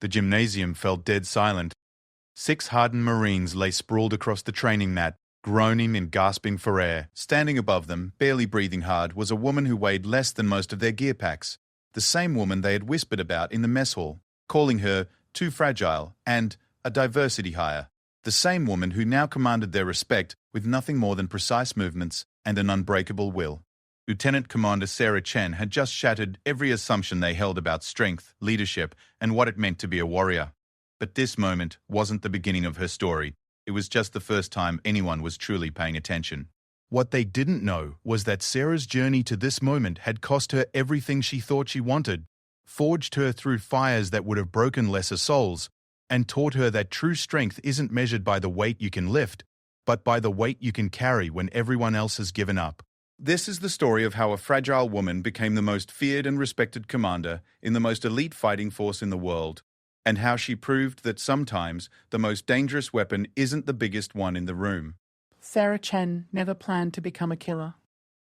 The gymnasium fell dead silent. 6 hardened Marines lay sprawled across the training mat, groaning and gasping for air. Standing above them, barely breathing hard, was a woman who weighed less than most of their gear packs. The same woman they had whispered about in the mess hall, calling her too fragile and a diversity hire. The same woman who now commanded their respect with nothing more than precise movements and an unbreakable will. Lieutenant Commander Sarah Chen had just shattered every assumption they held about strength, leadership, and what it meant to be a warrior. But this moment wasn't the beginning of her story. It was just the first time anyone was truly paying attention. What they didn't know was that Sarah's journey to this moment had cost her everything she thought she wanted, forged her through fires that would have broken lesser souls, and taught her that true strength isn't measured by the weight you can lift, but by the weight you can carry when everyone else has given up. This is the story of how a fragile woman became the most feared and respected commander in the most elite fighting force in the world, and how she proved that sometimes the most dangerous weapon isn't the biggest one in the room. Sarah Chen never planned to become a killer.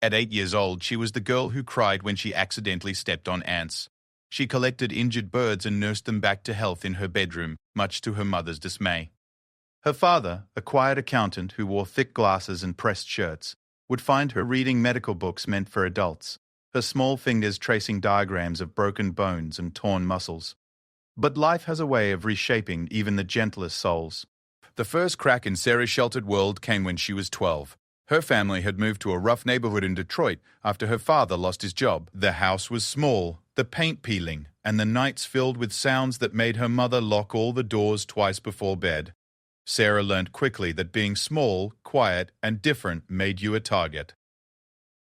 At 8 years old, she was the girl who cried when she accidentally stepped on ants. She collected injured birds and nursed them back to health in her bedroom, much to her mother's dismay. Her father, a quiet accountant who wore thick glasses and pressed shirts, would find her reading medical books meant for adults, her small fingers tracing diagrams of broken bones and torn muscles. But life has a way of reshaping even the gentlest souls. The first crack in Sarah's sheltered world came when she was 12. Her family had moved to a rough neighborhood in Detroit after her father lost his job. The house was small, the paint peeling, and the nights filled with sounds that made her mother lock all the doors twice before bed. Sarah learned quickly that being small, quiet, and different made you a target.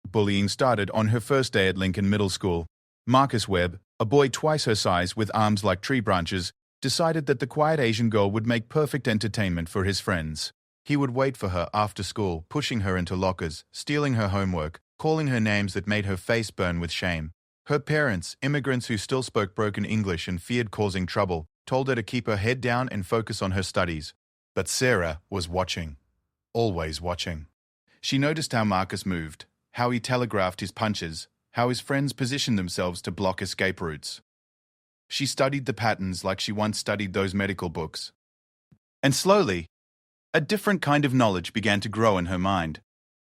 Bullying started on her first day at Lincoln Middle School. Marcus Webb, a boy twice her size with arms like tree branches, decided that the quiet Asian girl would make perfect entertainment for his friends. He would wait for her after school, pushing her into lockers, stealing her homework, calling her names that made her face burn with shame. Her parents, immigrants who still spoke broken English and feared causing trouble, told her to keep her head down and focus on her studies. But Sarah was watching. Always watching. She noticed how Marcus moved, how he telegraphed his punches, how his friends positioned themselves to block escape routes. She studied the patterns like she once studied those medical books. And slowly, a different kind of knowledge began to grow in her mind.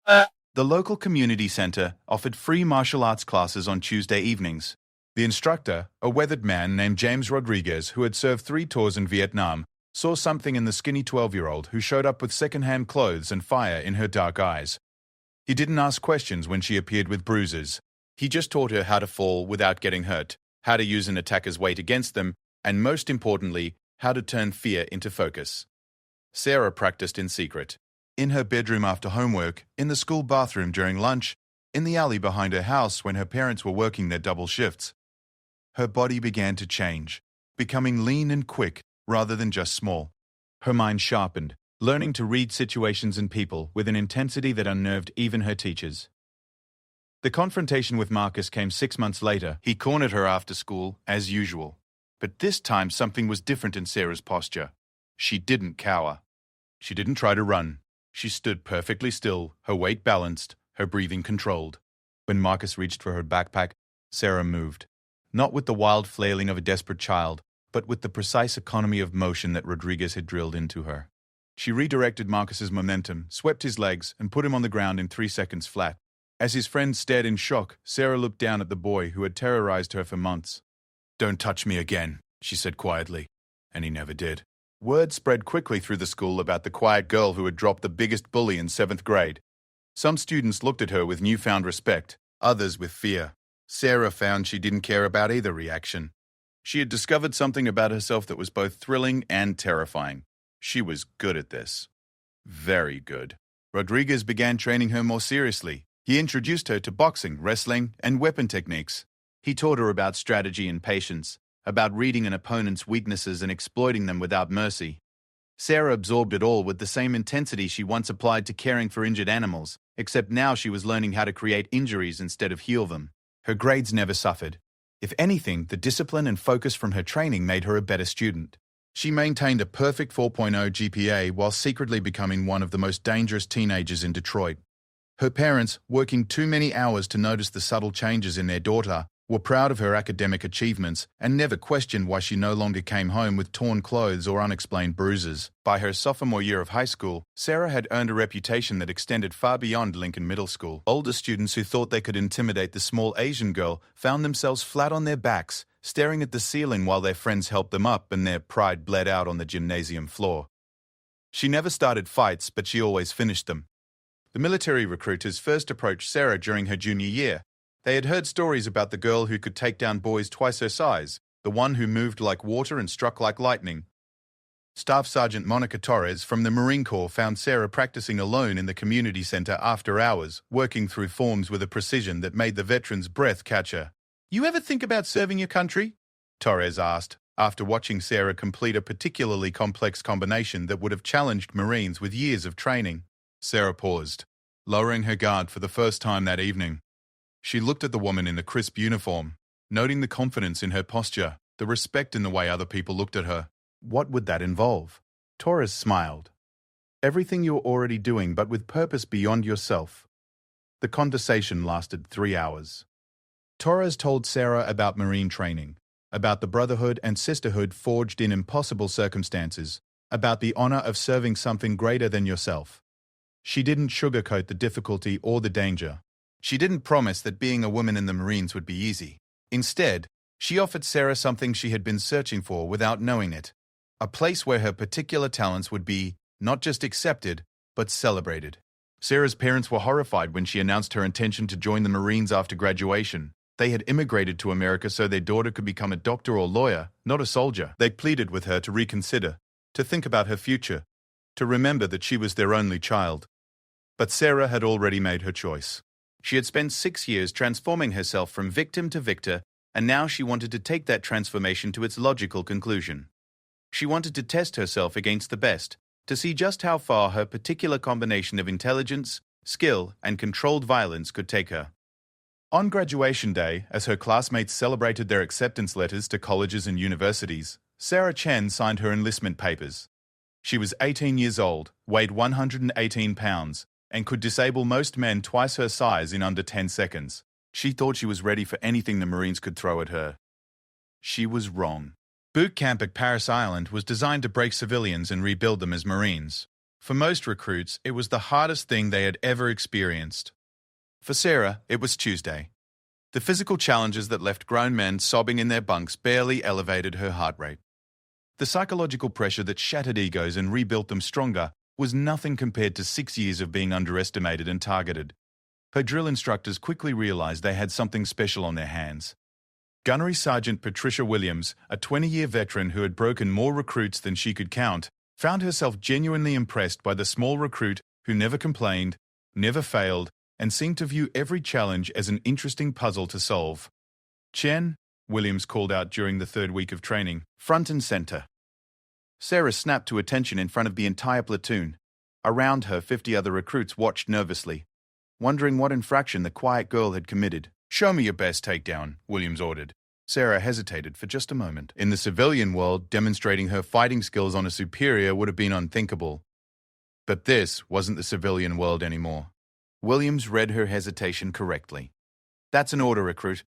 The local community center offered free martial arts classes on Tuesday evenings. The instructor, a weathered man named James Rodriguez who had served 3 tours in Vietnam, saw something in the skinny 12-year-old who showed up with second-hand clothes and fire in her dark eyes. He didn't ask questions when she appeared with bruises. He just taught her how to fall without getting hurt, how to use an attacker's weight against them, and most importantly, how to turn fear into focus. Sarah practiced in secret. In her bedroom after homework, in the school bathroom during lunch, in the alley behind her house when her parents were working their double shifts. Her body began to change, becoming lean and quick rather than just small. Her mind sharpened, learning to read situations and people with an intensity that unnerved even her teachers. The confrontation with Marcus came 6 months later. He cornered her after school, as usual. But this time something was different in Sarah's posture. She didn't cower. She didn't try to run. She stood perfectly still, her weight balanced, her breathing controlled. When Marcus reached for her backpack, Sarah moved. Not with the wild flailing of a desperate child, but with the precise economy of motion that Rodriguez had drilled into her. She redirected Marcus's momentum, swept his legs, and put him on the ground in 3 seconds flat. As his friends stared in shock, Sarah looked down at the boy who had terrorized her for months. "Don't touch me again," she said quietly, and he never did. Word spread quickly through the school about the quiet girl who had dropped the biggest bully in 7th grade. Some students looked at her with newfound respect, others with fear. Sarah found she didn't care about either reaction. She had discovered something about herself that was both thrilling and terrifying. She was good at this. Very good. Rodriguez began training her more seriously. He introduced her to boxing, wrestling, and weapon techniques. He taught her about strategy and patience, about reading an opponent's weaknesses and exploiting them without mercy. Sarah absorbed it all with the same intensity she once applied to caring for injured animals, except now she was learning how to create injuries instead of heal them. Her grades never suffered. If anything, the discipline and focus from her training made her a better student. She maintained a perfect 4.0 GPA while secretly becoming one of the most dangerous teenagers in Detroit. Her parents, working too many hours to notice the subtle changes in their daughter, were proud of her academic achievements, and never questioned why she no longer came home with torn clothes or unexplained bruises. By her sophomore year of high school, Sarah had earned a reputation that extended far beyond Lincoln Middle School. Older students who thought they could intimidate the small Asian girl found themselves flat on their backs, staring at the ceiling while their friends helped them up and their pride bled out on the gymnasium floor. She never started fights, but she always finished them. The military recruiters first approached Sarah during her junior year. They had heard stories about the girl who could take down boys twice her size, the one who moved like water and struck like lightning. Staff Sergeant Monica Torres from the Marine Corps found Sarah practicing alone in the community center after hours, working through forms with a precision that made the veteran's breath catch her. "You ever think about serving your country?" Torres asked, after watching Sarah complete a particularly complex combination that would have challenged Marines with years of training. Sarah paused, lowering her guard for the first time that evening. She looked at the woman in the crisp uniform, noting the confidence in her posture, the respect in the way other people looked at her. What would that involve? Torres smiled. Everything you're already doing, but with purpose beyond yourself. The conversation lasted 3 hours. Torres told Sarah about Marine training, about the brotherhood and sisterhood forged in impossible circumstances, about the honor of serving something greater than yourself. She didn't sugarcoat the difficulty or the danger. She didn't promise that being a woman in the Marines would be easy. Instead, she offered Sarah something she had been searching for without knowing it, a place where her particular talents would be not just accepted, but celebrated. Sarah's parents were horrified when she announced her intention to join the Marines after graduation. They had immigrated to America so their daughter could become a doctor or lawyer, not a soldier. They pleaded with her to reconsider, to think about her future, to remember that she was their only child. But Sarah had already made her choice. She had spent 6 years transforming herself from victim to victor, and now she wanted to take that transformation to its logical conclusion. She wanted to test herself against the best, to see just how far her particular combination of intelligence, skill, and controlled violence could take her. On graduation day, as her classmates celebrated their acceptance letters to colleges and universities, Sarah Chen signed her enlistment papers. She was 18 years old, weighed 118 pounds, and could disable most men twice her size in under 10 seconds. She thought she was ready for anything the Marines could throw at her. She was wrong. Boot camp at Parris Island was designed to break civilians and rebuild them as Marines. For most recruits, it was the hardest thing they had ever experienced. For Sarah, it was Tuesday. The physical challenges that left grown men sobbing in their bunks barely elevated her heart rate. The psychological pressure that shattered egos and rebuilt them stronger was nothing compared to 6 years of being underestimated and targeted. Her drill instructors quickly realized they had something special on their hands. Gunnery Sergeant Patricia Williams, a 20-year veteran who had broken more recruits than she could count, found herself genuinely impressed by the small recruit who never complained, never failed, and seemed to view every challenge as an interesting puzzle to solve. "Chen," Williams called out during the 3rd week of training, "front and center." Sarah snapped to attention in front of the entire platoon. Around her, 50 other recruits watched nervously, wondering what infraction the quiet girl had committed. "Show me your best takedown," Williams ordered. Sarah hesitated for just a moment. In the civilian world, demonstrating her fighting skills on a superior would have been unthinkable. But this wasn't the civilian world anymore. Williams read her hesitation correctly. "That's an order, recruit."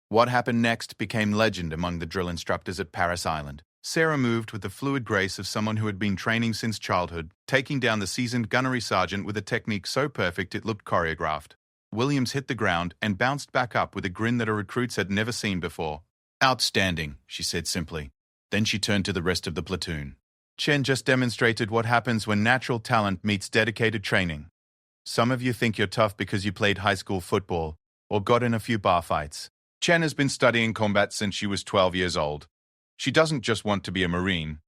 What happened next became legend among the drill instructors at Parris Island. Sarah moved with the fluid grace of someone who had been training since childhood, taking down the seasoned gunnery sergeant with a technique so perfect it looked choreographed. Williams hit the ground and bounced back up with a grin that her recruits had never seen before. "Outstanding," she said simply. Then she turned to the rest of the platoon. "Chen just demonstrated what happens when natural talent meets dedicated training. Some of you think you're tough because you played high school football or got in a few bar fights. Chen has been studying combat since she was 12 years old. She doesn't just want to be a Marine.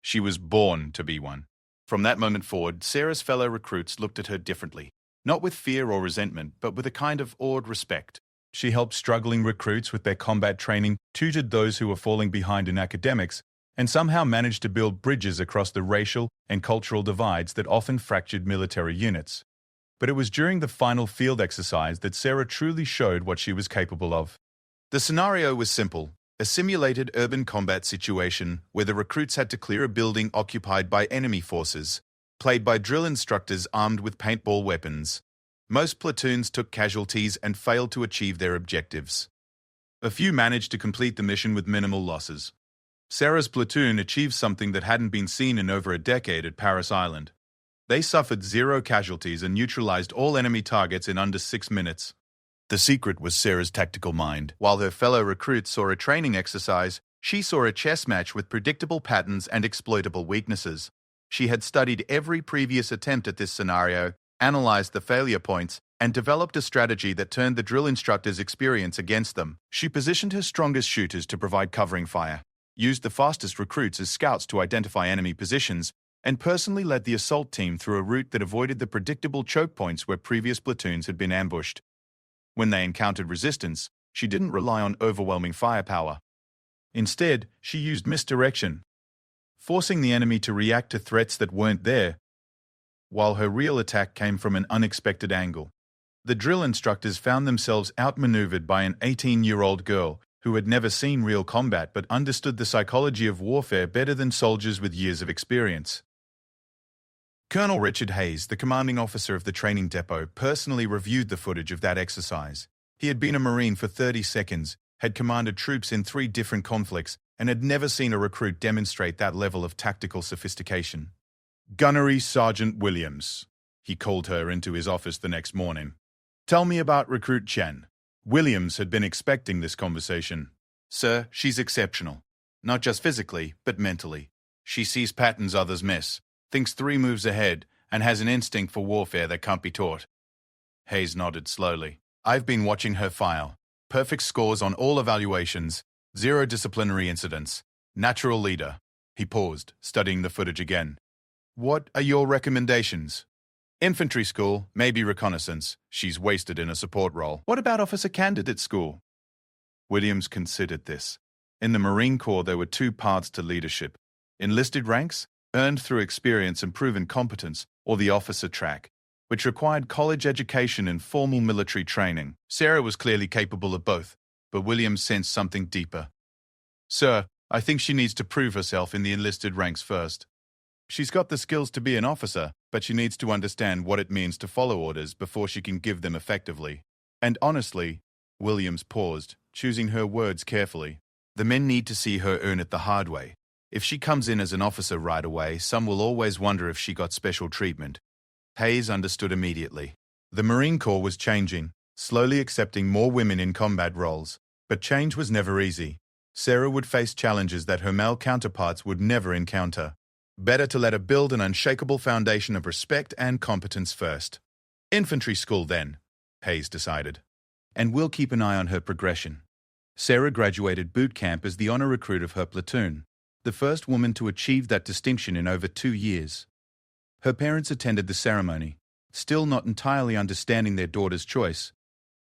She was born to be one." From that moment forward, Sarah's fellow recruits looked at her differently, not with fear or resentment, but with a kind of awed respect. She helped struggling recruits with their combat training, tutored those who were falling behind in academics, and somehow managed to build bridges across the racial and cultural divides that often fractured military units. But it was during the final field exercise that Sarah truly showed what she was capable of. The scenario was simple. A simulated urban combat situation where the recruits had to clear a building occupied by enemy forces, played by drill instructors armed with paintball weapons. Most platoons took casualties and failed to achieve their objectives. A few managed to complete the mission with minimal losses. Sarah's platoon achieved something that hadn't been seen in over a decade at Paris Island. They suffered 0 casualties and neutralized all enemy targets in under 6 minutes. The secret was Sarah's tactical mind. While her fellow recruits saw a training exercise, she saw a chess match with predictable patterns and exploitable weaknesses. She had studied every previous attempt at this scenario, analyzed the failure points, and developed a strategy that turned the drill instructor's experience against them. She positioned her strongest shooters to provide covering fire, used the fastest recruits as scouts to identify enemy positions, and personally led the assault team through a route that avoided the predictable choke points where previous platoons had been ambushed. When they encountered resistance, she didn't rely on overwhelming firepower. Instead, she used misdirection, forcing the enemy to react to threats that weren't there, while her real attack came from an unexpected angle. The drill instructors found themselves outmaneuvered by an 18-year-old girl who had never seen real combat but understood the psychology of warfare better than soldiers with years of experience. Colonel Richard Hayes, the commanding officer of the training depot, personally reviewed the footage of that exercise. He had been a Marine for 30 seconds, had commanded troops in 3 different conflicts, and had never seen a recruit demonstrate that level of tactical sophistication. "Gunnery Sergeant Williams," he called her into his office the next morning. "Tell me about recruit Chen." Williams had been expecting this conversation. "Sir, she's exceptional. Not just physically, but mentally. She sees patterns others miss, thinks 3 moves ahead, and has an instinct for warfare that can't be taught." Hayes nodded slowly. "I've been watching her file. Perfect scores on all evaluations, 0 disciplinary incidents. Natural leader." He paused, studying the footage again. "What are your recommendations?" "Infantry school, maybe reconnaissance. She's wasted in a support role." "What about officer candidate school?" Williams considered this. In the Marine Corps, there were 2 paths to leadership: enlisted ranks, earned through experience and proven competence, or the officer track, which required college education and formal military training. Sarah was clearly capable of both, but Williams sensed something deeper. "Sir, I think she needs to prove herself in the enlisted ranks first. She's got the skills to be an officer, but she needs to understand what it means to follow orders before she can give them effectively. And honestly," Williams paused, choosing her words carefully, "the men need to see her earn it the hard way. If she comes in as an officer right away, some will always wonder if she got special treatment." Hayes understood immediately. The Marine Corps was changing, slowly accepting more women in combat roles, but change was never easy. Sarah would face challenges that her male counterparts would never encounter. Better to let her build an unshakable foundation of respect and competence first. "Infantry school, then," Hayes decided. "And we'll keep an eye on her progression." Sarah graduated boot camp as the honor recruit of her platoon, the first woman to achieve that distinction in over 2 years. Her parents attended the ceremony, still not entirely understanding their daughter's choice,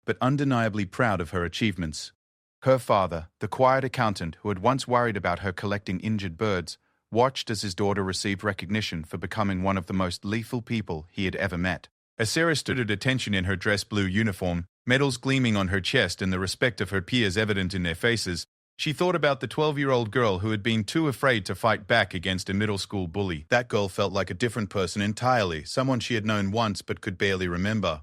but undeniably proud of her achievements. Her father, the quiet accountant who had once worried about her collecting injured birds, watched as his daughter received recognition for becoming one of the most lethal people he had ever met. As Sarah stood at attention in her dress blue uniform, medals gleaming on her chest and the respect of her peers evident in their faces, she thought about the 12-year-old girl who had been too afraid to fight back against a middle school bully. That girl felt like a different person entirely, someone she had known once but could barely remember.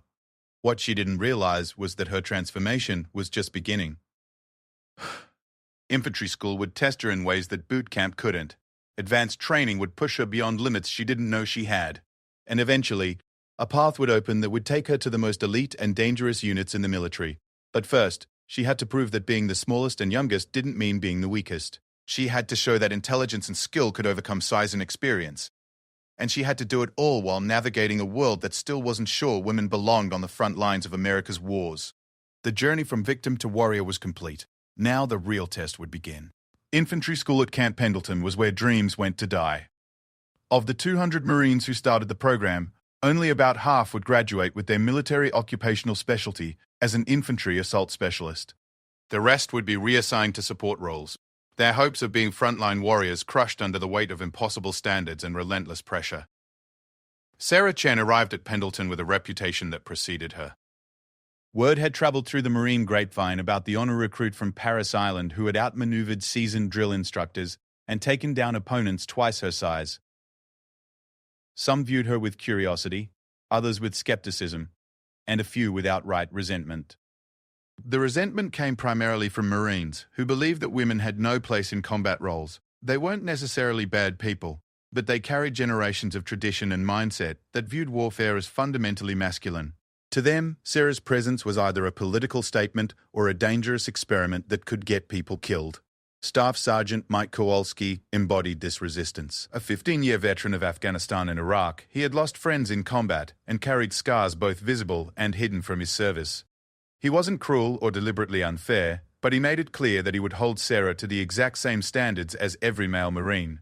What she didn't realize was that her transformation was just beginning. Infantry school would test her in ways that boot camp couldn't. Advanced training would push her beyond limits she didn't know she had. And eventually, a path would open that would take her to the most elite and dangerous units in the military. But first, she had to prove that being the smallest and youngest didn't mean being the weakest. She had to show that intelligence and skill could overcome size and experience. And she had to do it all while navigating a world that still wasn't sure women belonged on the front lines of America's wars. The journey from victim to warrior was complete. Now the real test would begin. Infantry school at Camp Pendleton was where dreams went to die. Of the 200 Marines who started the program, only about half would graduate with their military occupational specialty as an infantry assault specialist. The rest would be reassigned to support roles, their hopes of being frontline warriors crushed under the weight of impossible standards and relentless pressure. Sarah Chen arrived at Pendleton with a reputation that preceded her. Word had traveled through the Marine grapevine about the honor recruit from Paris Island who had outmaneuvered seasoned drill instructors and taken down opponents twice her size. Some viewed her with curiosity, others with skepticism, and a few with outright resentment. The resentment came primarily from Marines, who believed that women had no place in combat roles. They weren't necessarily bad people, but they carried generations of tradition and mindset that viewed warfare as fundamentally masculine. To them, Sarah's presence was either a political statement or a dangerous experiment that could get people killed. Staff Sergeant Mike Kowalski embodied this resistance. A 15-year veteran of Afghanistan and Iraq, he had lost friends in combat and carried scars both visible and hidden from his service. He wasn't cruel or deliberately unfair, but he made it clear that he would hold Sarah to the exact same standards as every male Marine,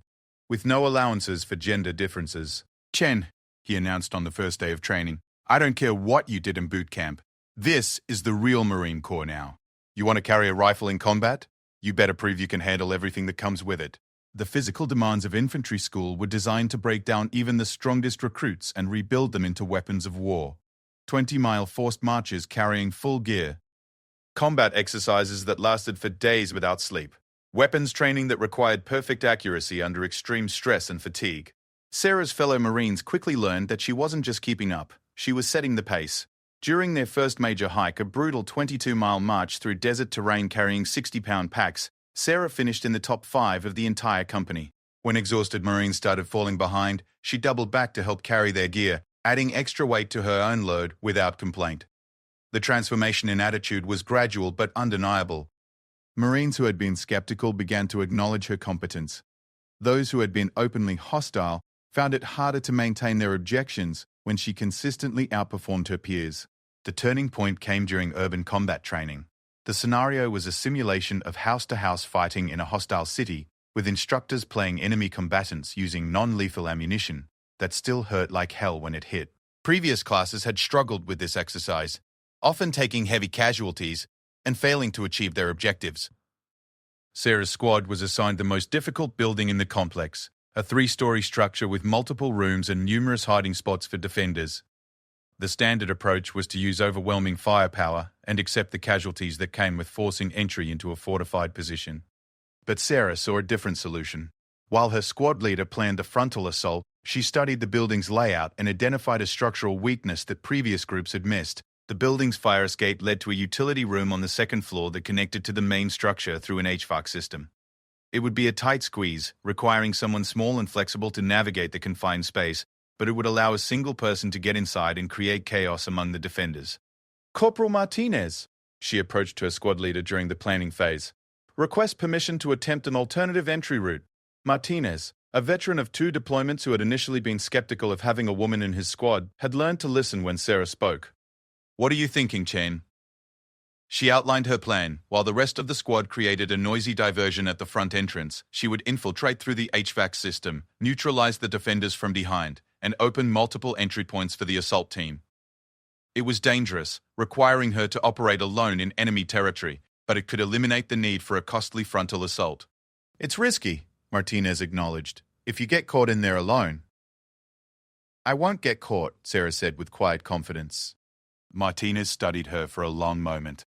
with no allowances for gender differences. "Chen," he announced on the first day of training, "I don't care what you did in boot camp. This is the real Marine Corps now. You want to carry a rifle in combat? You better prove you can handle everything that comes with it." The physical demands of infantry school were designed to break down even the strongest recruits and rebuild them into weapons of war. 20-mile forced marches carrying full gear. Combat exercises that lasted for days without sleep. Weapons training that required perfect accuracy under extreme stress and fatigue. Sarah's fellow Marines quickly learned that she wasn't just keeping up, she was setting the pace. During their first major hike, a brutal 22-mile march through desert terrain carrying 60-pound packs, Sarah finished in the top 5 of the entire company. When exhausted Marines started falling behind, she doubled back to help carry their gear, adding extra weight to her own load without complaint. The transformation in attitude was gradual but undeniable. Marines who had been skeptical began to acknowledge her competence. Those who had been openly hostile found it harder to maintain their objections when she consistently outperformed her peers. The turning point came during urban combat training. The scenario was a simulation of house-to-house fighting in a hostile city, with instructors playing enemy combatants using non-lethal ammunition that still hurt like hell when it hit. Previous classes had struggled with this exercise, often taking heavy casualties and failing to achieve their objectives. Sarah's squad was assigned the most difficult building in the complex, a 3-story structure with multiple rooms and numerous hiding spots for defenders. The standard approach was to use overwhelming firepower and accept the casualties that came with forcing entry into a fortified position. But Sarah saw a different solution. While her squad leader planned a frontal assault, she studied the building's layout and identified a structural weakness that previous groups had missed. The building's fire escape led to a utility room on the second floor that connected to the main structure through an HVAC system. It would be a tight squeeze, requiring someone small and flexible to navigate the confined space, but it would allow a single person to get inside and create chaos among the defenders. "Corporal Martinez," she approached her squad leader during the planning phase, "request permission to attempt an alternative entry route." Martinez, a veteran of 2 deployments who had initially been skeptical of having a woman in his squad, had learned to listen when Sarah spoke. "What are you thinking, Chen?" She outlined her plan, while the rest of the squad created a noisy diversion at the front entrance. She would infiltrate through the HVAC system, neutralize the defenders from behind, and open multiple entry points for the assault team. It was dangerous, requiring her to operate alone in enemy territory, but it could eliminate the need for a costly frontal assault. "It's risky," Martinez acknowledged, "if you get caught in there alone." "I won't get caught," Sarah said with quiet confidence. Martinez studied her for a long moment.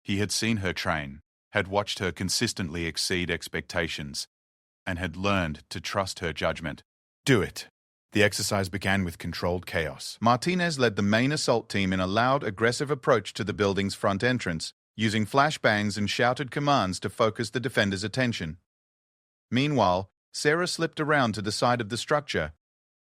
He had seen her train, had watched her consistently exceed expectations, and had learned to trust her judgment. "Do it." The exercise began with controlled chaos. Martinez led the main assault team in a loud, aggressive approach to the building's front entrance, using flashbangs and shouted commands to focus the defenders' attention. Meanwhile, Sarah slipped around to the side of the structure,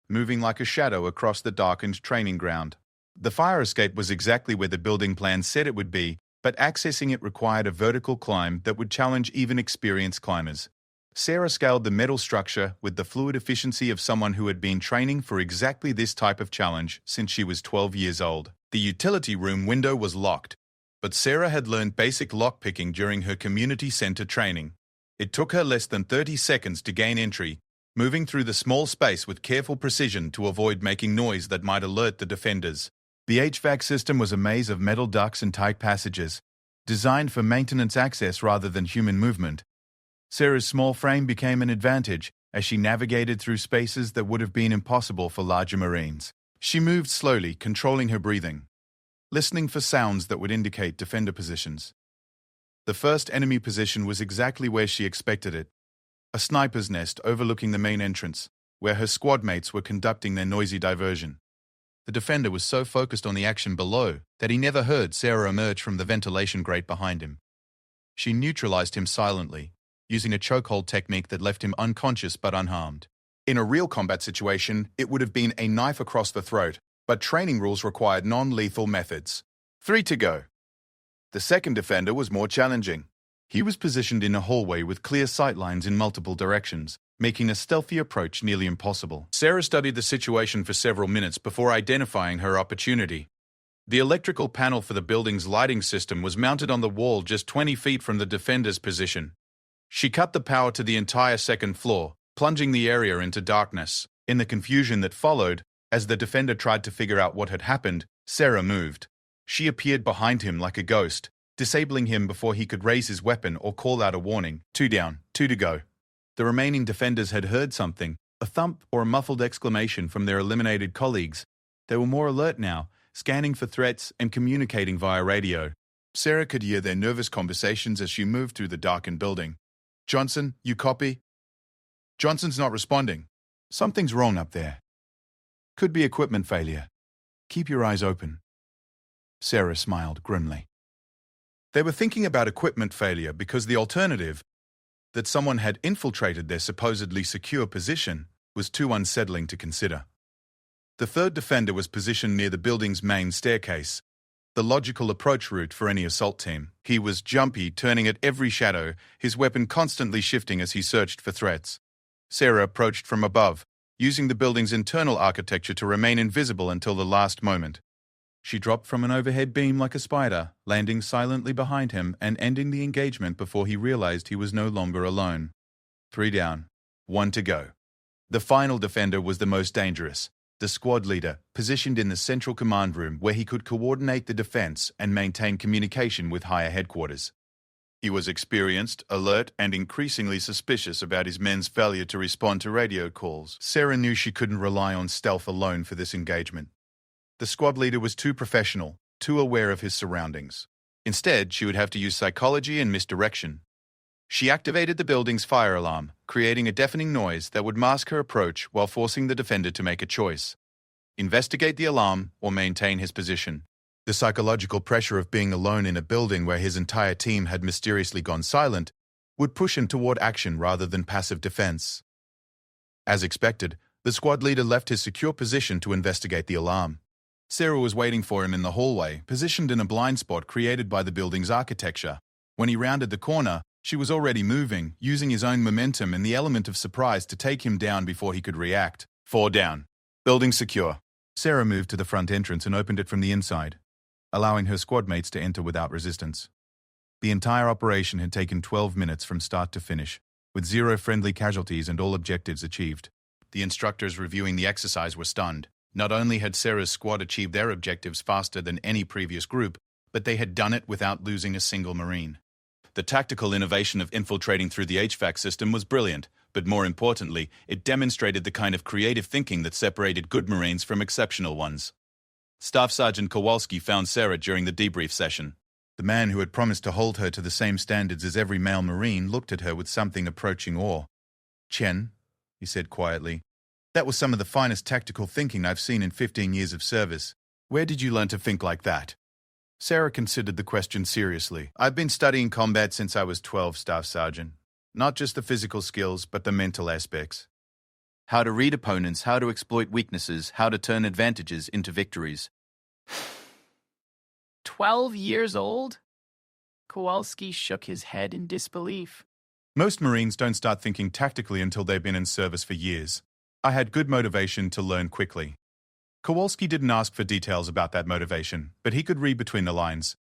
moving like a shadow across the darkened training ground. The fire escape was exactly where the building plan said it would be, but accessing it required a vertical climb that would challenge even experienced climbers. Sarah scaled the metal structure with the fluid efficiency of someone who had been training for exactly this type of challenge since she was 12 years old. The utility room window was locked, but Sarah had learned basic lockpicking during her community center training. It took her less than 30 seconds to gain entry, moving through the small space with careful precision to avoid making noise that might alert the defenders. The HVAC system was a maze of metal ducts and tight passages, designed for maintenance access rather than human movement. Sarah's small frame became an advantage as she navigated through spaces that would have been impossible for larger Marines. She moved slowly, controlling her breathing, listening for sounds that would indicate defender positions. The first enemy position was exactly where she expected it, a sniper's nest overlooking the main entrance, where her squad mates were conducting their noisy diversion. The defender was so focused on the action below that he never heard Sarah emerge from the ventilation grate behind him. She neutralized him silently, using a chokehold technique that left him unconscious but unharmed. In a real combat situation, it would have been a knife across the throat, but training rules required non-lethal methods. 3 to go. The second defender was more challenging. He was positioned in a hallway with clear sightlines in multiple directions, making a stealthy approach nearly impossible. Sarah studied the situation for several minutes before identifying her opportunity. The electrical panel for the building's lighting system was mounted on the wall just 20 feet from the defender's position. She cut the power to the entire second floor, plunging the area into darkness. In the confusion that followed, as the defender tried to figure out what had happened, Sarah moved. She appeared behind him like a ghost, disabling him before he could raise his weapon or call out a warning. 2 down, 2 to go. The remaining defenders had heard something, a thump or a muffled exclamation from their eliminated colleagues. They were more alert now, scanning for threats and communicating via radio. Sarah could hear their nervous conversations as she moved through the darkened building. "Johnson, you copy?" "Johnson's not responding. Something's wrong up there. Could be equipment failure. Keep your eyes open." Sarah smiled grimly. They were thinking about equipment failure because the alternative, that someone had infiltrated their supposedly secure position, was too unsettling to consider. The third defender was positioned near the building's main staircase, the logical approach route for any assault team. He was jumpy, turning at every shadow, his weapon constantly shifting as he searched for threats. Sarah approached from above, using the building's internal architecture to remain invisible until the last moment. She dropped from an overhead beam like a spider, landing silently behind him and ending the engagement before he realized he was no longer alone. 3 down, 1 to go. The final defender was the most dangerous, the squad leader, positioned in the central command room where he could coordinate the defense and maintain communication with higher headquarters. He was experienced, alert, and increasingly suspicious about his men's failure to respond to radio calls. Sarah knew she couldn't rely on stealth alone for this engagement. The squad leader was too professional, too aware of his surroundings. Instead, she would have to use psychology and misdirection. She activated the building's fire alarm, creating a deafening noise that would mask her approach while forcing the defender to make a choice: investigate the alarm or maintain his position. The psychological pressure of being alone in a building where his entire team had mysteriously gone silent would push him toward action rather than passive defense. As expected, the squad leader left his secure position to investigate the alarm. Sarah was waiting for him in the hallway, positioned in a blind spot created by the building's architecture. When he rounded the corner, she was already moving, using his own momentum and the element of surprise to take him down before he could react. 4 down. Building secure. Sarah moved to the front entrance and opened it from the inside, allowing her squad mates to enter without resistance. The entire operation had taken 12 minutes from start to finish, with 0 friendly casualties and all objectives achieved. The instructors reviewing the exercise were stunned. Not only had Sarah's squad achieved their objectives faster than any previous group, but they had done it without losing a single Marine. The tactical innovation of infiltrating through the HVAC system was brilliant, but more importantly, it demonstrated the kind of creative thinking that separated good Marines from exceptional ones. Staff Sergeant Kowalski found Sarah during the debrief session. The man who had promised to hold her to the same standards as every male Marine looked at her with something approaching awe. "Chen," he said quietly, "that was some of the finest tactical thinking I've seen in 15 years of service. Where did you learn to think like that?" Sarah considered the question seriously. "I've been studying combat since I was 12, Staff Sergeant. Not just the physical skills, but the mental aspects. How to read opponents, how to exploit weaknesses, how to turn advantages into victories." 12 years old? Kowalski shook his head in disbelief. Most Marines don't start thinking tactically until they've been in service for years. I had good motivation to learn quickly. Kowalski didn't ask for details about that motivation, but he could read between the lines.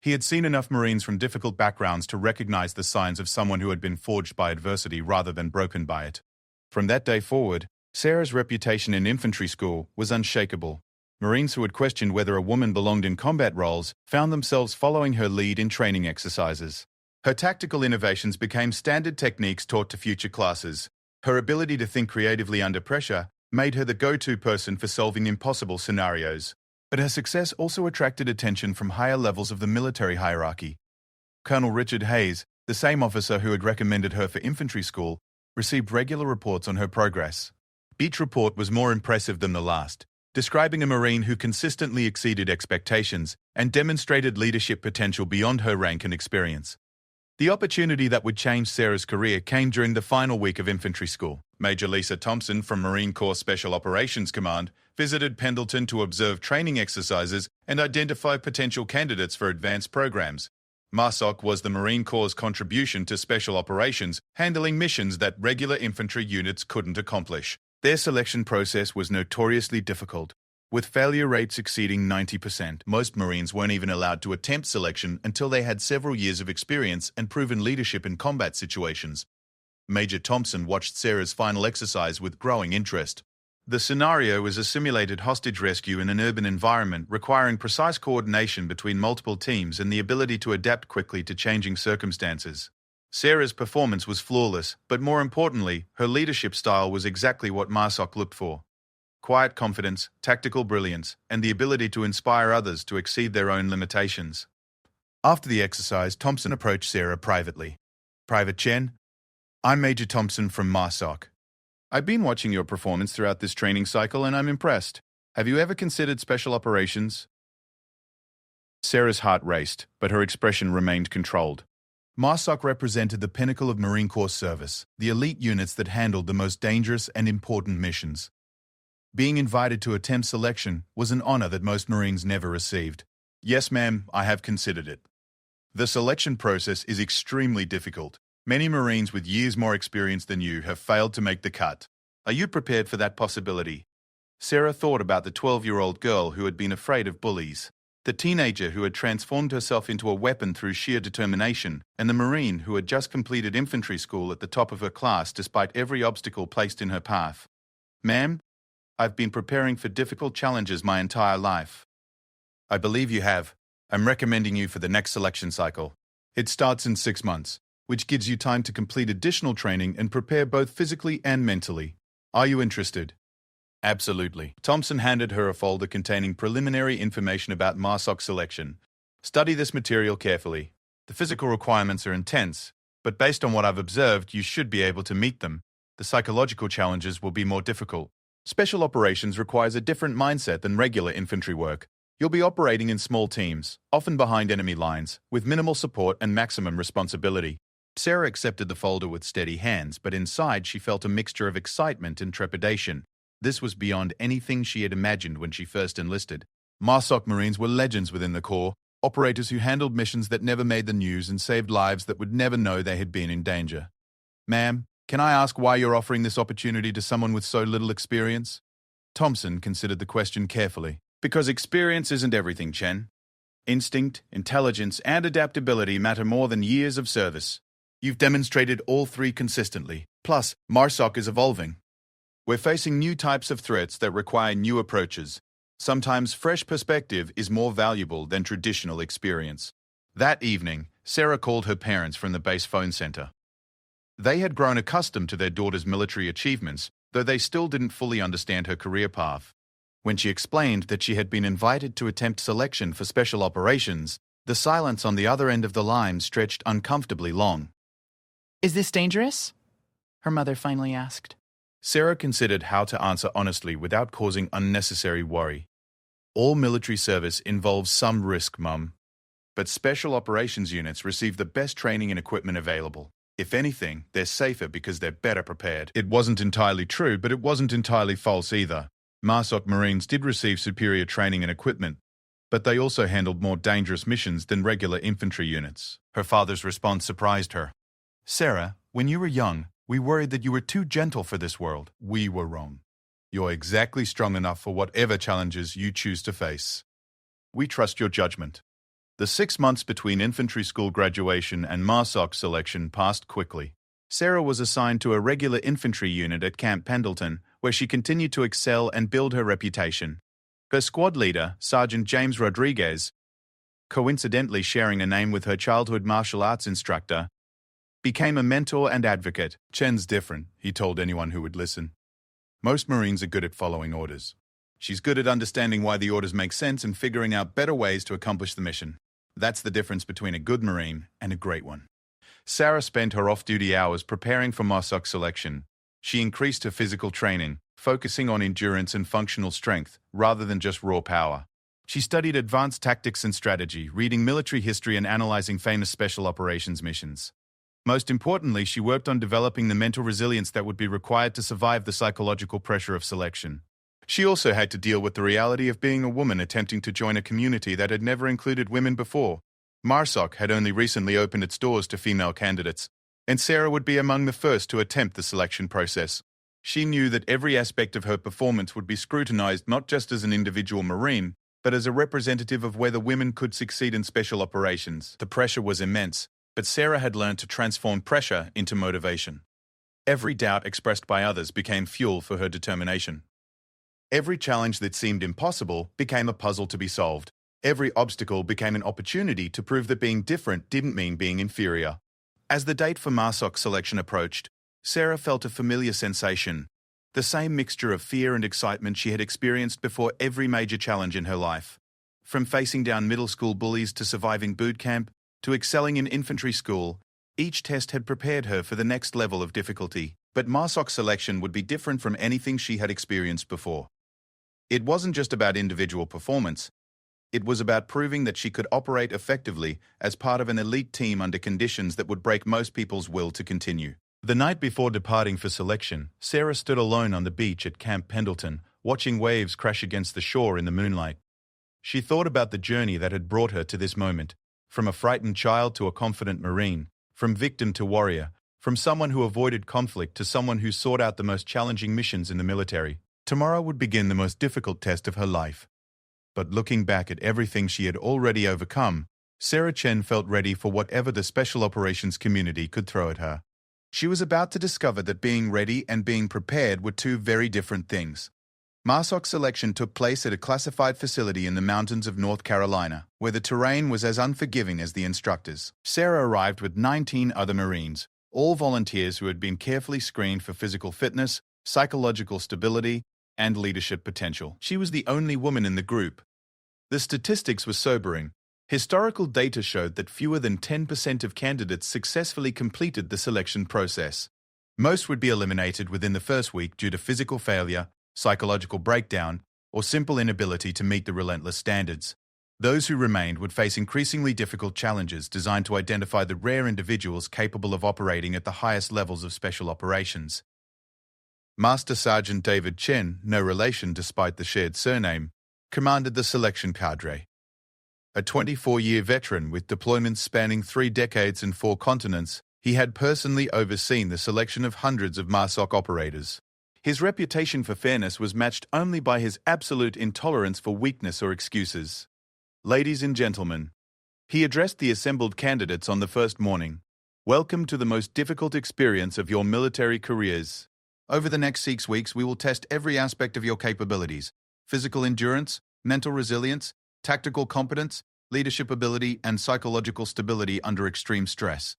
He had seen enough Marines from difficult backgrounds to recognize the signs of someone who had been forged by adversity rather than broken by it. From that day forward, Sarah's reputation in infantry school was unshakable. Marines who had questioned whether a woman belonged in combat roles found themselves following her lead in training exercises. Her tactical innovations became standard techniques taught to future classes. Her ability to think creatively under pressure made her the go-to person for solving impossible scenarios. But her success also attracted attention from higher levels of the military hierarchy. Colonel Richard Hayes, the same officer who had recommended her for infantry school, received regular reports on her progress. Each report was more impressive than the last, describing a Marine who consistently exceeded expectations and demonstrated leadership potential beyond her rank and experience. The opportunity that would change Sarah's career came during the final week of infantry school. Major Lisa Thompson from Marine Corps Special Operations Command visited Pendleton to observe training exercises and identify potential candidates for advanced programs. MARSOC was the Marine Corps' contribution to special operations, handling missions that regular infantry units couldn't accomplish. Their selection process was notoriously difficult, with failure rates exceeding 90%. Most Marines weren't even allowed to attempt selection until they had several years of experience and proven leadership in combat situations. Major Thompson watched Sarah's final exercise with growing interest. The scenario was a simulated hostage rescue in an urban environment requiring precise coordination between multiple teams and the ability to adapt quickly to changing circumstances. Sarah's performance was flawless, but more importantly, her leadership style was exactly what MARSOC looked for. Quiet confidence, tactical brilliance, and the ability to inspire others to exceed their own limitations. After the exercise, Thompson approached Sarah privately. "Private Chen, I'm Major Thompson from MARSOC. I've been watching your performance throughout this training cycle and I'm impressed. Have you ever considered special operations?" Sarah's heart raced, but her expression remained controlled. MARSOC represented the pinnacle of Marine Corps service, the elite units that handled the most dangerous and important missions. Being invited to attempt selection was an honor that most Marines never received. "Yes, ma'am, I have considered it. The selection process is extremely difficult. Many Marines with years more experience than you have failed to make the cut. Are you prepared for that possibility?" Sarah thought about the 12-year-old girl who had been afraid of bullies, the teenager who had transformed herself into a weapon through sheer determination, and the Marine who had just completed infantry school at the top of her class despite every obstacle placed in her path. "Ma'am, I've been preparing for difficult challenges my entire life." "I believe you have. I'm recommending you for the next selection cycle. It starts in 6 months, which gives you time to complete additional training and prepare both physically and mentally. Are you interested?" "Absolutely." Thompson handed her a folder containing preliminary information about MARSOC selection. "Study this material carefully. The physical requirements are intense, but based on what I've observed, you should be able to meet them. The psychological challenges will be more difficult. Special operations requires a different mindset than regular infantry work. You'll be operating in small teams, often behind enemy lines, with minimal support and maximum responsibility." Sarah accepted the folder with steady hands, but inside she felt a mixture of excitement and trepidation. This was beyond anything she had imagined when she first enlisted. MARSOC Marines were legends within the Corps, operators who handled missions that never made the news and saved lives that would never know they had been in danger. "Ma'am, can I ask why you're offering this opportunity to someone with so little experience?" Thompson considered the question carefully. "Because experience isn't everything, Chen. Instinct, intelligence, and adaptability matter more than years of service. You've demonstrated all three consistently. Plus, MARSOC is evolving. We're facing new types of threats that require new approaches. Sometimes fresh perspective is more valuable than traditional experience." That evening, Sarah called her parents from the base phone center. They had grown accustomed to their daughter's military achievements, though they still didn't fully understand her career path. When she explained that she had been invited to attempt selection for special operations, the silence on the other end of the line stretched uncomfortably long. "Is this dangerous?" her mother finally asked. Sarah considered how to answer honestly without causing unnecessary worry. "All military service involves some risk, Mum. But special operations units receive the best training and equipment available. If anything, they're safer because they're better prepared." It wasn't entirely true, but it wasn't entirely false either. MARSOC Marines did receive superior training and equipment, but they also handled more dangerous missions than regular infantry units. Her father's response surprised her. "Sarah, when you were young, we worried that you were too gentle for this world. We were wrong. You're exactly strong enough for whatever challenges you choose to face. We trust your judgment." The 6 months between infantry school graduation and MARSOC selection passed quickly. Sarah was assigned to a regular infantry unit at Camp Pendleton, where she continued to excel and build her reputation. Her squad leader, Sergeant James Rodriguez, coincidentally sharing a name with her childhood martial arts instructor, became a mentor and advocate. "Chen's different," he told anyone who would listen. "Most Marines are good at following orders. She's good at understanding why the orders make sense and figuring out better ways to accomplish the mission. That's the difference between a good Marine and a great one." Sarah spent her off-duty hours preparing for MARSOC selection. She increased her physical training, focusing on endurance and functional strength rather than just raw power. She studied advanced tactics and strategy, reading military history and analyzing famous special operations missions. Most importantly, she worked on developing the mental resilience that would be required to survive the psychological pressure of selection. She also had to deal with the reality of being a woman attempting to join a community that had never included women before. MARSOC had only recently opened its doors to female candidates, and Sarah would be among the first to attempt the selection process. She knew that every aspect of her performance would be scrutinized not just as an individual Marine, but as a representative of whether women could succeed in special operations. The pressure was immense, but Sarah had learned to transform pressure into motivation. Every doubt expressed by others became fuel for her determination. Every challenge that seemed impossible became a puzzle to be solved. Every obstacle became an opportunity to prove that being different didn't mean being inferior. As the date for MARSOC selection approached, Sarah felt a familiar sensation, the same mixture of fear and excitement she had experienced before every major challenge in her life. From facing down middle school bullies to surviving boot camp to excelling in infantry school, each test had prepared her for the next level of difficulty. But MARSOC selection would be different from anything she had experienced before. It wasn't just about individual performance. It was about proving that she could operate effectively as part of an elite team under conditions that would break most people's will to continue. The night before departing for selection, Sarah stood alone on the beach at Camp Pendleton, watching waves crash against the shore in the moonlight. She thought about the journey that had brought her to this moment, from a frightened child to a confident Marine, from victim to warrior, from someone who avoided conflict to someone who sought out the most challenging missions in the military. Tomorrow would begin the most difficult test of her life. But looking back at everything she had already overcome, Sarah Chen felt ready for whatever the special operations community could throw at her. She was about to discover that being ready and being prepared were two very different things. MARSOC selection took place at a classified facility in the mountains of North Carolina, where the terrain was as unforgiving as the instructors. Sarah arrived with 19 other Marines, all volunteers who had been carefully screened for physical fitness, psychological stability, and leadership potential. She was the only woman in the group. The statistics were sobering. Historical data showed that fewer than 10% of candidates successfully completed the selection process. Most would be eliminated within the first week due to physical failure, psychological breakdown, or simple inability to meet the relentless standards. Those who remained would face increasingly difficult challenges designed to identify the rare individuals capable of operating at the highest levels of special operations. Master Sergeant David Chen, no relation despite the shared surname, commanded the selection cadre. A 24-year veteran with deployments spanning 3 decades and 4 continents, he had personally overseen the selection of hundreds of MARSOC operators. His reputation for fairness was matched only by his absolute intolerance for weakness or excuses. Ladies and gentlemen, he addressed the assembled candidates on the first morning. Welcome to the most difficult experience of your military careers. Over the next 6 weeks, we will test every aspect of your capabilities: physical endurance, mental resilience, tactical competence, leadership ability, and psychological stability under extreme stress.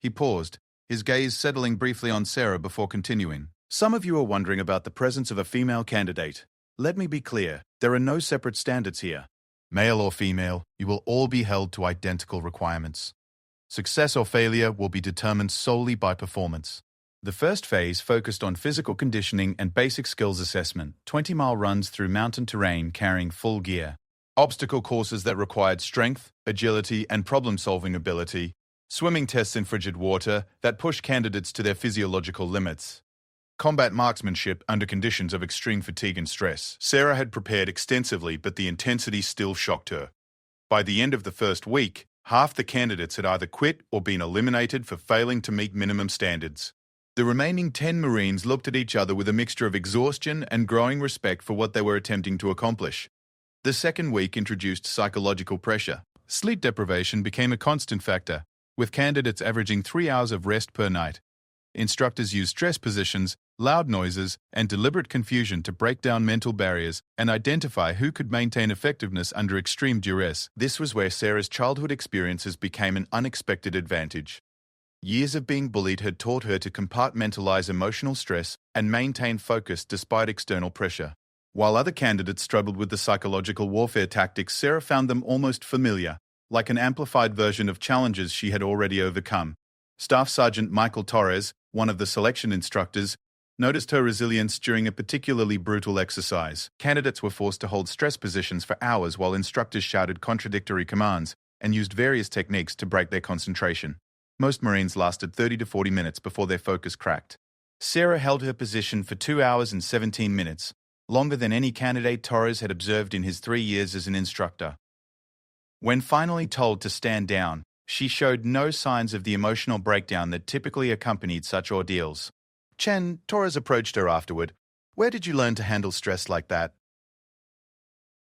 He paused, his gaze settling briefly on Sarah before continuing. Some of you are wondering about the presence of a female candidate. Let me be clear, there are no separate standards here. Male or female, you will all be held to identical requirements. Success or failure will be determined solely by performance. The first phase focused on physical conditioning and basic skills assessment, 20-mile runs through mountain terrain carrying full gear, obstacle courses that required strength, agility, and problem-solving ability, swimming tests in frigid water that pushed candidates to their physiological limits, combat marksmanship under conditions of extreme fatigue and stress. Sarah had prepared extensively, but the intensity still shocked her. By the end of the first week, half the candidates had either quit or been eliminated for failing to meet minimum standards. The remaining 10 Marines looked at each other with a mixture of exhaustion and growing respect for what they were attempting to accomplish. The second week introduced psychological pressure. Sleep deprivation became a constant factor, with candidates averaging 3 hours of rest per night. Instructors used stress positions, loud noises, and deliberate confusion to break down mental barriers and identify who could maintain effectiveness under extreme duress. This was where Sarah's childhood experiences became an unexpected advantage. Years of being bullied had taught her to compartmentalize emotional stress and maintain focus despite external pressure. While other candidates struggled with the psychological warfare tactics, Sarah found them almost familiar, like an amplified version of challenges she had already overcome. Staff Sergeant Michael Torres, one of the selection instructors, noticed her resilience during a particularly brutal exercise. Candidates were forced to hold stress positions for hours while instructors shouted contradictory commands and used various techniques to break their concentration. Most Marines lasted 30 to 40 minutes before their focus cracked. Sarah held her position for 2 hours and 17 minutes, longer than any candidate Torres had observed in his 3 years as an instructor. When finally told to stand down, she showed no signs of the emotional breakdown that typically accompanied such ordeals. Chen, Torres approached her afterward. Where did you learn to handle stress like that?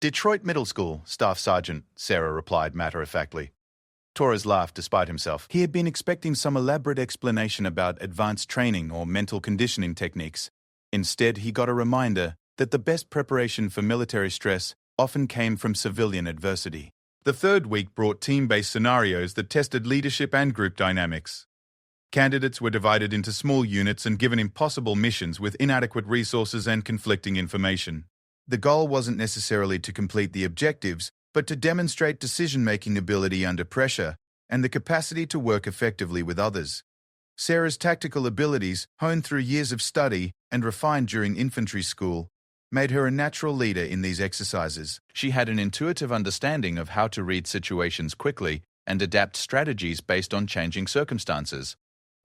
Detroit Middle School, Staff Sergeant, Sarah replied matter-of-factly. Torres laughed despite himself. He had been expecting some elaborate explanation about advanced training or mental conditioning techniques. Instead, he got a reminder that the best preparation for military stress often came from civilian adversity. The third week brought team-based scenarios that tested leadership and group dynamics. Candidates were divided into small units and given impossible missions with inadequate resources and conflicting information. The goal wasn't necessarily to complete the objectives, but to demonstrate decision-making ability under pressure and the capacity to work effectively with others. Sarah's tactical abilities, honed through years of study and refined during infantry school, made her a natural leader in these exercises. She had an intuitive understanding of how to read situations quickly and adapt strategies based on changing circumstances.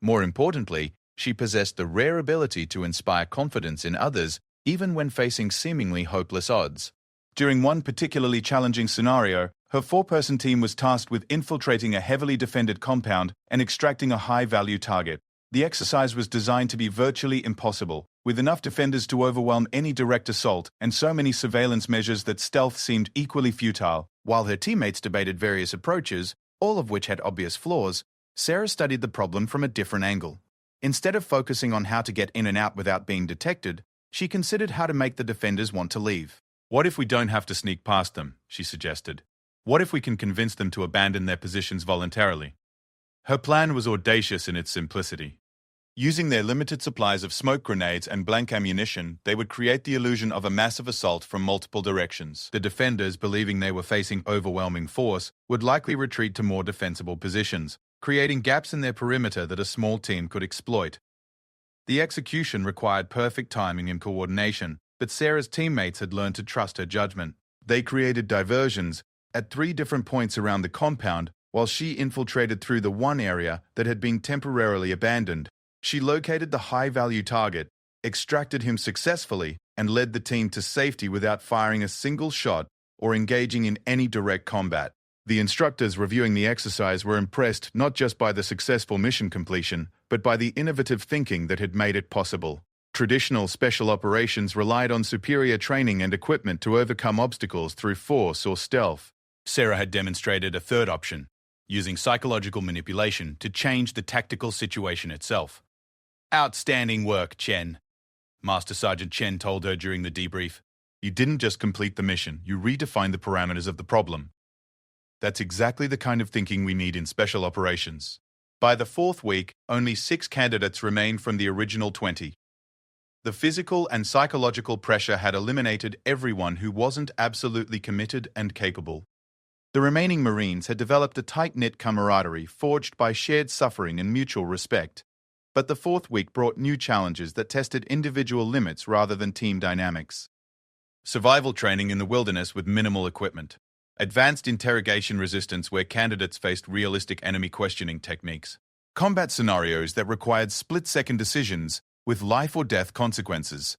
More importantly, she possessed the rare ability to inspire confidence in others even when facing seemingly hopeless odds. During one particularly challenging scenario, her 4-person team was tasked with infiltrating a heavily defended compound and extracting a high-value target. The exercise was designed to be virtually impossible, with enough defenders to overwhelm any direct assault and so many surveillance measures that stealth seemed equally futile. While her teammates debated various approaches, all of which had obvious flaws, Sarah studied the problem from a different angle. Instead of focusing on how to get in and out without being detected, she considered how to make the defenders want to leave. What if we don't have to sneak past them, she suggested. What if we can convince them to abandon their positions voluntarily? Her plan was audacious in its simplicity. Using their limited supplies of smoke grenades and blank ammunition, they would create the illusion of a massive assault from multiple directions. The defenders, believing they were facing overwhelming force, would likely retreat to more defensible positions, creating gaps in their perimeter that a small team could exploit. The execution required perfect timing and coordination, but Sarah's teammates had learned to trust her judgment. They created diversions at 3 different points around the compound, while she infiltrated through the one area that had been temporarily abandoned. She located the high-value target, extracted him successfully, and led the team to safety without firing a single shot or engaging in any direct combat. The instructors reviewing the exercise were impressed not just by the successful mission completion, but by the innovative thinking that had made it possible. Traditional special operations relied on superior training and equipment to overcome obstacles through force or stealth. Sarah had demonstrated a third option, using psychological manipulation to change the tactical situation itself. Outstanding work, Chen, Master Sergeant Chen told her during the debrief. You didn't just complete the mission, you redefined the parameters of the problem. That's exactly the kind of thinking we need in special operations. By the 4th week, only 6 candidates remained from the original 20. The physical and psychological pressure had eliminated everyone who wasn't absolutely committed and capable. The remaining Marines had developed a tight-knit camaraderie forged by shared suffering and mutual respect. But the 4th week brought new challenges that tested individual limits rather than team dynamics. Survival training in the wilderness with minimal equipment. Advanced interrogation resistance where candidates faced realistic enemy questioning techniques. Combat scenarios that required split-second decisions with life or death consequences.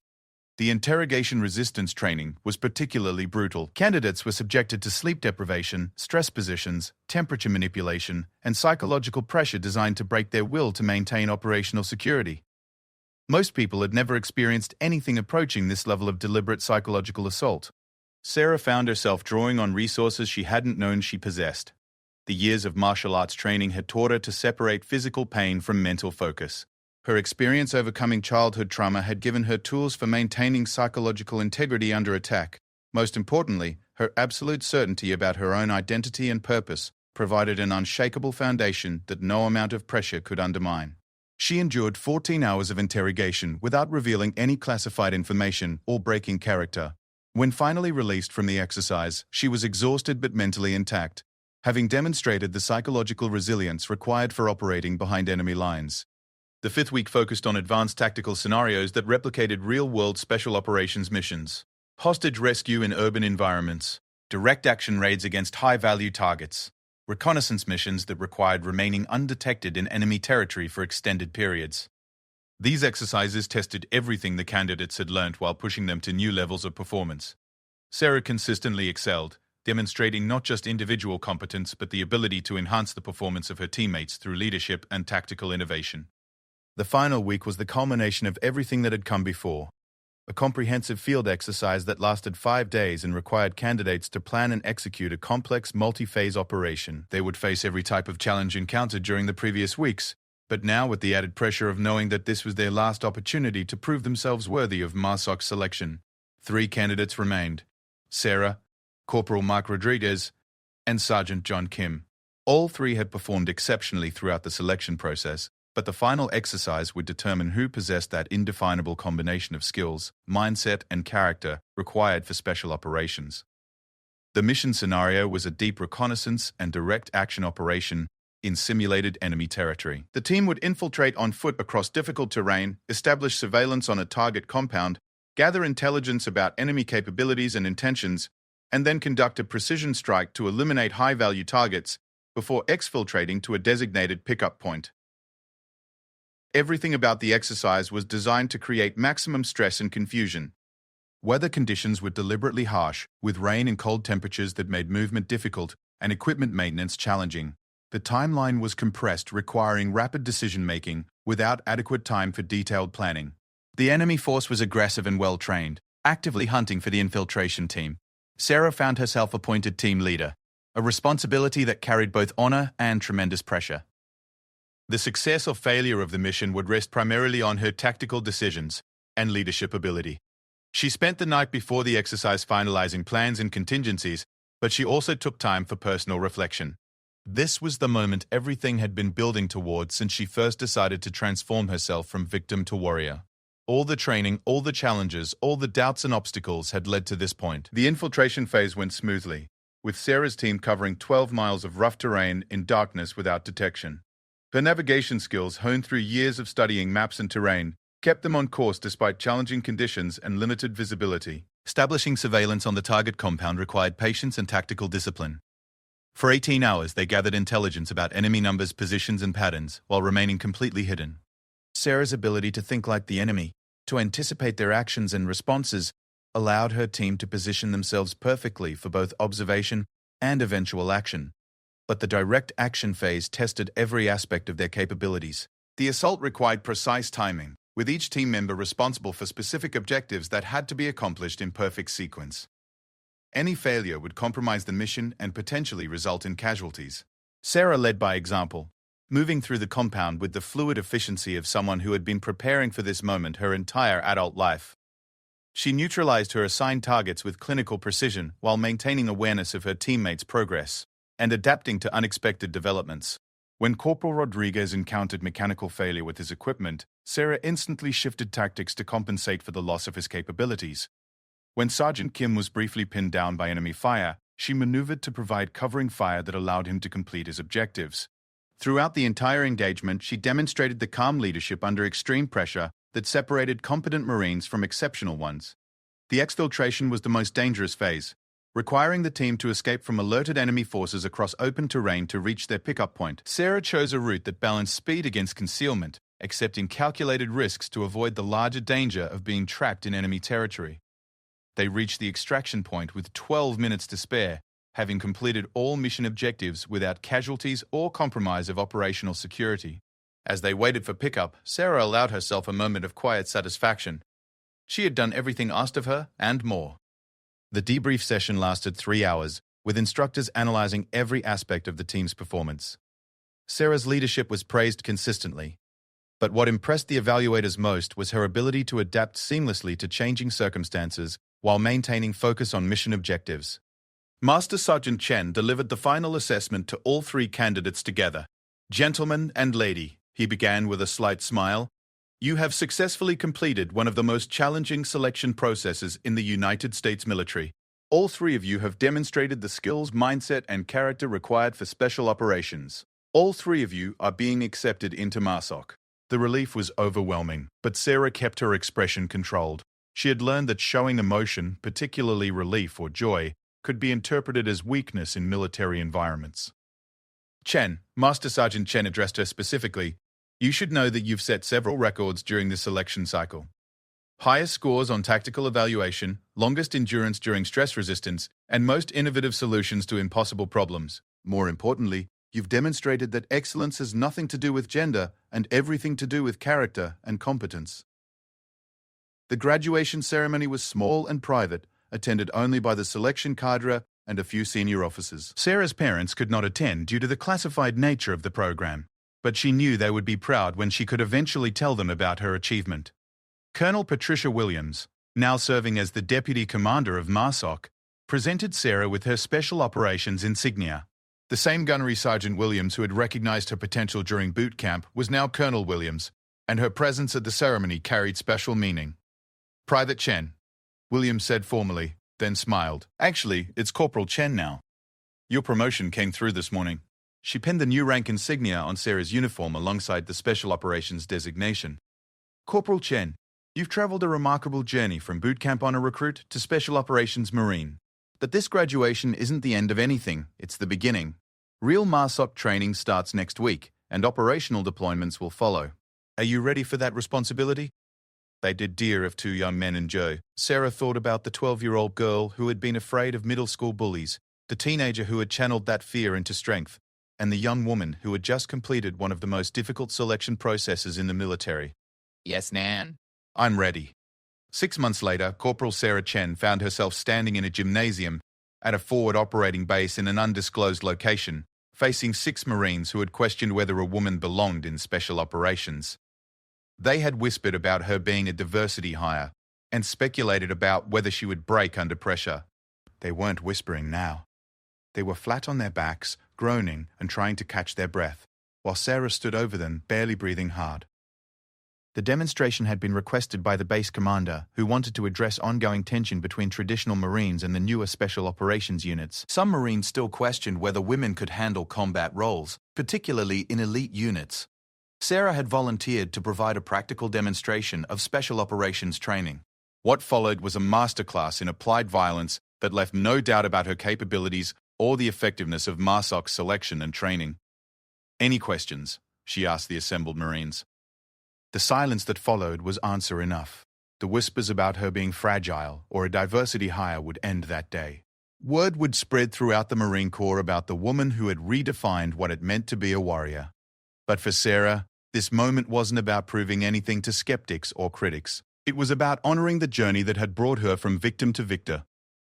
The interrogation resistance training was particularly brutal. Candidates were subjected to sleep deprivation, stress positions, temperature manipulation, and psychological pressure designed to break their will to maintain operational security. Most people had never experienced anything approaching this level of deliberate psychological assault. Sarah found herself drawing on resources she hadn't known she possessed. The years of martial arts training had taught her to separate physical pain from mental focus. Her experience overcoming childhood trauma had given her tools for maintaining psychological integrity under attack. Most importantly, her absolute certainty about her own identity and purpose provided an unshakable foundation that no amount of pressure could undermine. She endured 14 hours of interrogation without revealing any classified information or breaking character. When finally released from the exercise, she was exhausted but mentally intact, having demonstrated the psychological resilience required for operating behind enemy lines. The fifth week focused on advanced tactical scenarios that replicated real-world special operations missions, hostage rescue in urban environments, direct action raids against high-value targets, reconnaissance missions that required remaining undetected in enemy territory for extended periods. These exercises tested everything the candidates had learnt while pushing them to new levels of performance. Sarah consistently excelled, demonstrating not just individual competence but the ability to enhance the performance of her teammates through leadership and tactical innovation. The final week was the culmination of everything that had come before. A comprehensive field exercise that lasted 5 days and required candidates to plan and execute a complex multi-phase operation. They would face every type of challenge encountered during the previous weeks, but now with the added pressure of knowing that this was their last opportunity to prove themselves worthy of MARSOC's selection. 3 candidates remained: Sarah, Corporal Mark Rodriguez, and Sergeant John Kim. All 3 had performed exceptionally throughout the selection process, but the final exercise would determine who possessed that indefinable combination of skills, mindset, and character required for special operations. The mission scenario was a deep reconnaissance and direct action operation in simulated enemy territory. The team would infiltrate on foot across difficult terrain, establish surveillance on a target compound, gather intelligence about enemy capabilities and intentions, and then conduct a precision strike to eliminate high-value targets before exfiltrating to a designated pickup point. Everything about the exercise was designed to create maximum stress and confusion. Weather conditions were deliberately harsh, with rain and cold temperatures that made movement difficult and equipment maintenance challenging. The timeline was compressed, requiring rapid decision-making without adequate time for detailed planning. The enemy force was aggressive and well-trained, actively hunting for the infiltration team. Sarah found herself appointed team leader, a responsibility that carried both honor and tremendous pressure. The success or failure of the mission would rest primarily on her tactical decisions and leadership ability. She spent the night before the exercise finalizing plans and contingencies, but she also took time for personal reflection. This was the moment everything had been building toward since she first decided to transform herself from victim to warrior. All the training, all the challenges, all the doubts and obstacles had led to this point. The infiltration phase went smoothly, with Sarah's team covering 12 miles of rough terrain in darkness without detection. Her navigation skills, honed through years of studying maps and terrain, kept them on course despite challenging conditions and limited visibility. Establishing surveillance on the target compound required patience and tactical discipline. For 18 hours, they gathered intelligence about enemy numbers, positions, and patterns, while remaining completely hidden. Sarah's ability to think like the enemy, to anticipate their actions and responses, allowed her team to position themselves perfectly for both observation and eventual action. But the direct action phase tested every aspect of their capabilities. The assault required precise timing, with each team member responsible for specific objectives that had to be accomplished in perfect sequence. Any failure would compromise the mission and potentially result in casualties. Sarah led by example, moving through the compound with the fluid efficiency of someone who had been preparing for this moment her entire adult life. She neutralized her assigned targets with clinical precision while maintaining awareness of her teammates' progress and adapting to unexpected developments. When Corporal Rodriguez encountered mechanical failure with his equipment, Sarah instantly shifted tactics to compensate for the loss of his capabilities. When Sergeant Kim was briefly pinned down by enemy fire, she maneuvered to provide covering fire that allowed him to complete his objectives. Throughout the entire engagement, she demonstrated the calm leadership under extreme pressure that separated competent Marines from exceptional ones. The exfiltration was the most dangerous phase, requiring the team to escape from alerted enemy forces across open terrain to reach their pickup point. Sarah chose a route that balanced speed against concealment, accepting calculated risks to avoid the larger danger of being trapped in enemy territory. They reached the extraction point with 12 minutes to spare, having completed all mission objectives without casualties or compromise of operational security. As they waited for pickup, Sarah allowed herself a moment of quiet satisfaction. She had done everything asked of her and more. The debrief session lasted 3 hours, with instructors analyzing every aspect of the team's performance. Sarah's leadership was praised consistently, but what impressed the evaluators most was her ability to adapt seamlessly to changing circumstances while maintaining focus on mission objectives. Master Sergeant Chen delivered the final assessment to all 3 candidates together. "Gentlemen and lady," he began with a slight smile, "you have successfully completed one of the most challenging selection processes in the United States military. All 3 of you have demonstrated the skills, mindset, and character required for special operations. All 3 of you are being accepted into MARSOC. The relief was overwhelming, but Sarah kept her expression controlled. She had learned that showing emotion, particularly relief or joy, could be interpreted as weakness in military environments. Chen, Master Sergeant Chen addressed her specifically, you should know that you've set several records during this selection cycle. Highest scores on tactical evaluation, longest endurance during stress resistance, and most innovative solutions to impossible problems. More importantly, you've demonstrated that excellence has nothing to do with gender and everything to do with character and competence. The graduation ceremony was small and private, attended only by the selection cadre and a few senior officers. Sarah's parents could not attend due to the classified nature of the program, but she knew they would be proud when she could eventually tell them about her achievement. Colonel Patricia Williams, now serving as the Deputy Commander of MARSOC, presented Sarah with her Special Operations insignia. The same Gunnery Sergeant Williams who had recognized her potential during boot camp was now Colonel Williams, and her presence at the ceremony carried special meaning. Private Chen, Williams said formally, then smiled. Actually, it's Corporal Chen now. Your promotion came through this morning. She pinned the new rank insignia on Sarah's uniform alongside the Special Operations designation. Corporal Chen, you've traveled a remarkable journey from boot camp honor recruit to Special Operations Marine. But this graduation isn't the end of anything, it's the beginning. Real MARSOC training starts next week, and operational deployments will follow. Are you ready for that responsibility? They did dear of two young men and Joe. Sarah thought about the 12-year-old girl who had been afraid of middle school bullies, the teenager who had channeled that fear into strength, and the young woman who had just completed one of the most difficult selection processes in the military. Yes, Nan. I'm ready. 6 months later, Corporal Sarah Chen found herself standing in a gymnasium at a forward operating base in an undisclosed location, facing 6 Marines who had questioned whether a woman belonged in special operations. They had whispered about her being a diversity hire and speculated about whether she would break under pressure. They weren't whispering now. They were flat on their backs, groaning and trying to catch their breath, while Sarah stood over them, barely breathing hard. The demonstration had been requested by the base commander, who wanted to address ongoing tension between traditional Marines and the newer Special Operations units. Some Marines still questioned whether women could handle combat roles, particularly in elite units. Sarah had volunteered to provide a practical demonstration of Special Operations training. What followed was a masterclass in applied violence that left no doubt about her capabilities or the effectiveness of MARSOC's selection and training. Any questions? She asked the assembled Marines. The silence that followed was answer enough. The whispers about her being fragile or a diversity hire would end that day. Word would spread throughout the Marine Corps about the woman who had redefined what it meant to be a warrior. But for Sarah, this moment wasn't about proving anything to skeptics or critics. It was about honoring the journey that had brought her from victim to victor.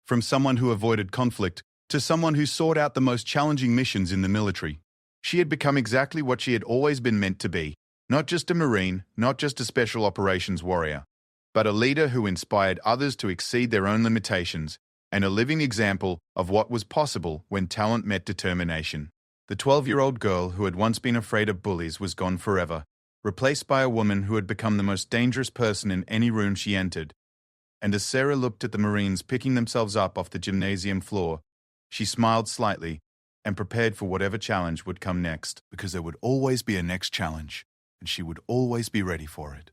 From someone who avoided conflict to someone who sought out the most challenging missions in the military. She had become exactly what she had always been meant to be. Not just a Marine, not just a Special Operations warrior, but a leader who inspired others to exceed their own limitations and a living example of what was possible when talent met determination. The 12-year-old girl who had once been afraid of bullies was gone forever, replaced by a woman who had become the most dangerous person in any room she entered. And as Sarah looked at the Marines picking themselves up off the gymnasium floor, she smiled slightly and prepared for whatever challenge would come next, because there would always be a next challenge, and she would always be ready for it.